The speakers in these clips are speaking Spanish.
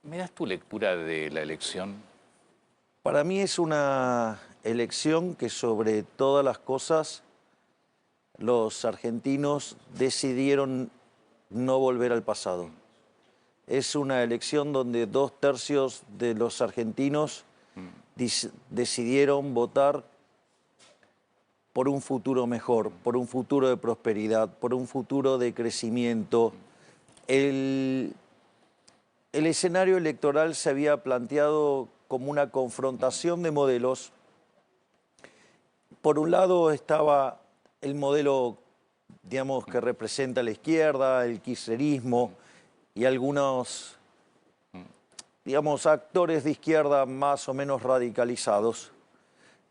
¿Me das tu lectura de la elección? Para mí es una elección que sobre todas las cosas los argentinos decidieron no volver al pasado. Es una elección donde 2/3 de los argentinos decidieron votar por un futuro mejor, por un futuro de prosperidad, por un futuro de crecimiento. El escenario electoral se había planteado como una confrontación de modelos. Por un lado estaba el modelo, digamos, que representa la izquierda, el kirchnerismo y algunos, digamos, actores de izquierda más o menos radicalizados,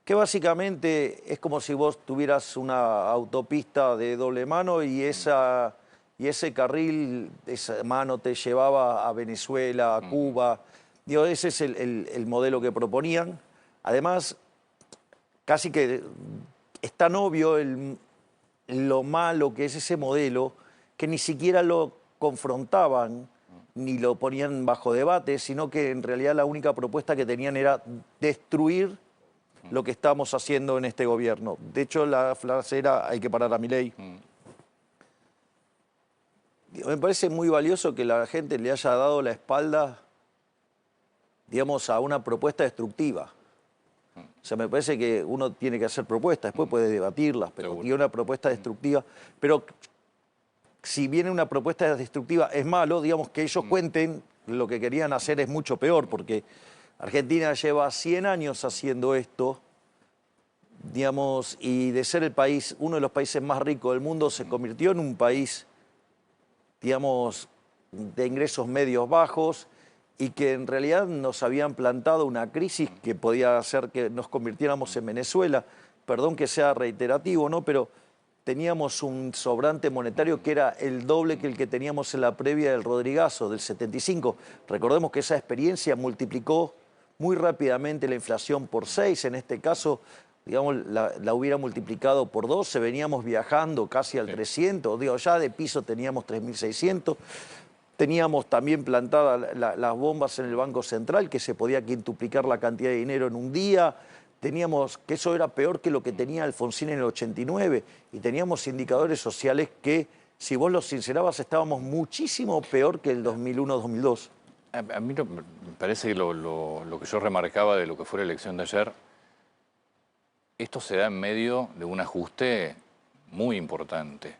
que básicamente es como si vos tuvieras una autopista de doble mano y ese carril, esa mano te llevaba a Venezuela, a Cuba. Digo, ese es el modelo que proponían. Además, casi que es tan obvio lo malo que es ese modelo que ni siquiera lo confrontaban ni lo ponían bajo debate, sino que en realidad la única propuesta que tenían era destruir lo que estamos haciendo en este gobierno. De hecho, la frase era: hay que parar a Milei. Me parece muy valioso que la gente le haya dado la espalda, digamos, a una propuesta destructiva. O sea, me parece que uno tiene que hacer propuestas, después puede debatirlas, pero tiene una propuesta destructiva. Pero si viene una propuesta destructiva es malo, digamos, que ellos cuenten lo que querían hacer es mucho peor, porque Argentina lleva 100 años haciendo esto, digamos, y de ser el país, uno de los países más ricos del mundo, se convirtió en un país, digamos, de ingresos medios bajos, y que en realidad nos habían plantado una crisis que podía hacer que nos convirtiéramos en Venezuela. Perdón que sea reiterativo, ¿no? Pero teníamos un sobrante monetario que era el doble que el que teníamos en la previa del Rodrigazo, del 75. Recordemos que esa experiencia multiplicó muy rápidamente la inflación por 6. En este caso, digamos, la hubiera multiplicado por 12. Veníamos viajando casi al 300. Digo, ya de piso teníamos 3.600. Teníamos también plantadas las bombas en el Banco Central, que se podía quintuplicar la cantidad de dinero en un día. Teníamos que eso era peor que lo que tenía Alfonsín en el 89. Y teníamos indicadores sociales que, si vos los sincerabas, estábamos muchísimo peor que el 2001-2002. A mí me parece que lo que yo remarcaba de lo que fue la elección de ayer, esto se da en medio de un ajuste muy importante.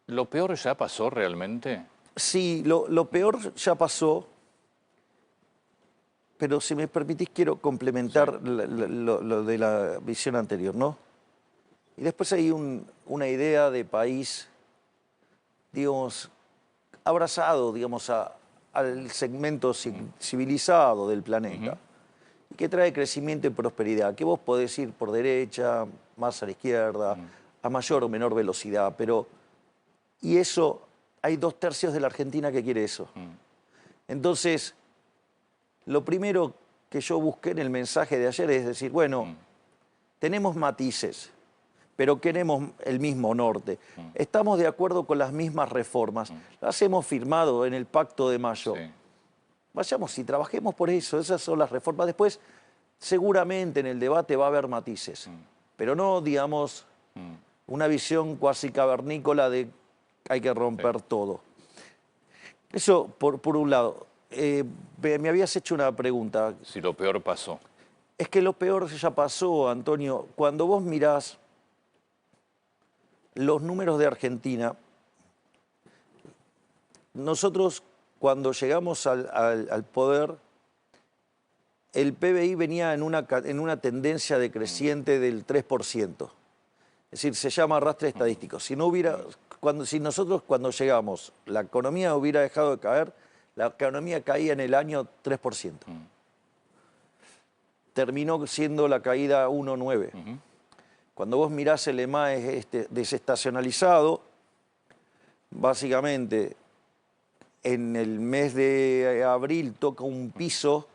¿Lo peor ya pasó realmente? Sí, lo peor ya pasó, pero si me permitís quiero complementar lo de la visión anterior, ¿no? Y después hay una idea de país, digamos, abrazado, digamos, al segmento civilizado del planeta, y que trae crecimiento y prosperidad, que vos podés ir por derecha, más a la izquierda, a mayor o menor velocidad, pero... Y eso... Hay 2/3 de la Argentina que quiere eso. Entonces, lo primero que yo busqué en el mensaje de ayer es decir, bueno, tenemos matices, pero queremos el mismo norte. Estamos de acuerdo con las mismas reformas. Las hemos firmado en el Pacto de Mayo. Sí. Vayamos y trabajemos por eso. Esas son las reformas. Después, seguramente en el debate va a haber matices, pero no, digamos, una visión cuasi cavernícola de hay que romper todo. Eso por un lado. Me habías hecho una pregunta. Si lo peor pasó. Es que lo peor ya pasó, Antonio. Cuando vos mirás los números de Argentina, nosotros cuando llegamos al poder, el PBI venía en una tendencia decreciente del 3%. Es decir, se llama arrastre estadístico. Si nosotros cuando llegamos, la economía hubiera dejado de caer, la economía caía en el año 3%. Terminó siendo la caída 1,9. Cuando vos mirás el EMAE desestacionalizado, básicamente en el mes de abril toca un piso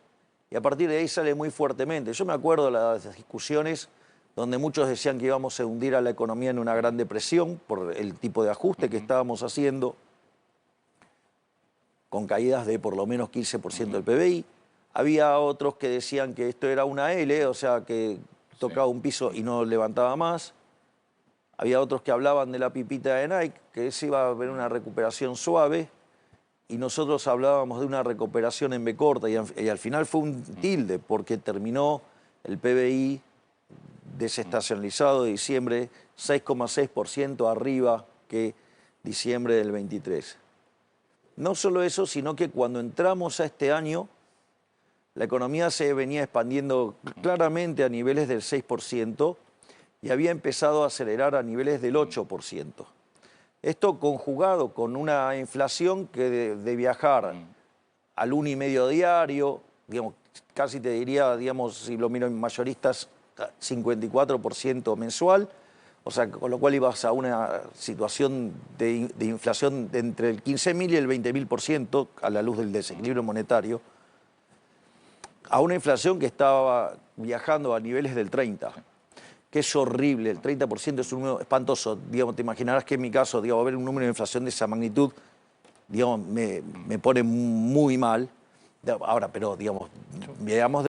y a partir de ahí sale muy fuertemente. Yo me acuerdo de las discusiones donde muchos decían que íbamos a hundir a la economía en una gran depresión por el tipo de ajuste que estábamos haciendo. con caídas de por lo menos 15% del PBI. Había otros que decían que esto era una L, o sea, que tocaba un piso y no levantaba más. Había otros que hablaban de la pipita de Nike, que se iba a ver una recuperación suave. Y nosotros hablábamos de una recuperación en B corta y al final fue un tilde porque terminó el PBI desestacionalizado de diciembre 6,6% arriba que diciembre del 23. No solo eso, sino que cuando entramos a este año, la economía se venía expandiendo claramente a niveles del 6% y había empezado a acelerar a niveles del 8%. Esto conjugado con una inflación que de viajar al 1,5 diario, digamos, casi te diría, digamos, si lo miro en mayoristas, 54% mensual, o sea, con lo cual ibas a una situación de inflación de entre el 15.000 y el 20.000% a la luz del desequilibrio monetario, a una inflación que estaba viajando a niveles del 30%. Que es horrible, el 30% es un número espantoso. Digamos, te imaginarás que en mi caso, digamos, ver un número de inflación de esa magnitud, digamos, me pone muy mal. Ahora, pero, digamos, veamos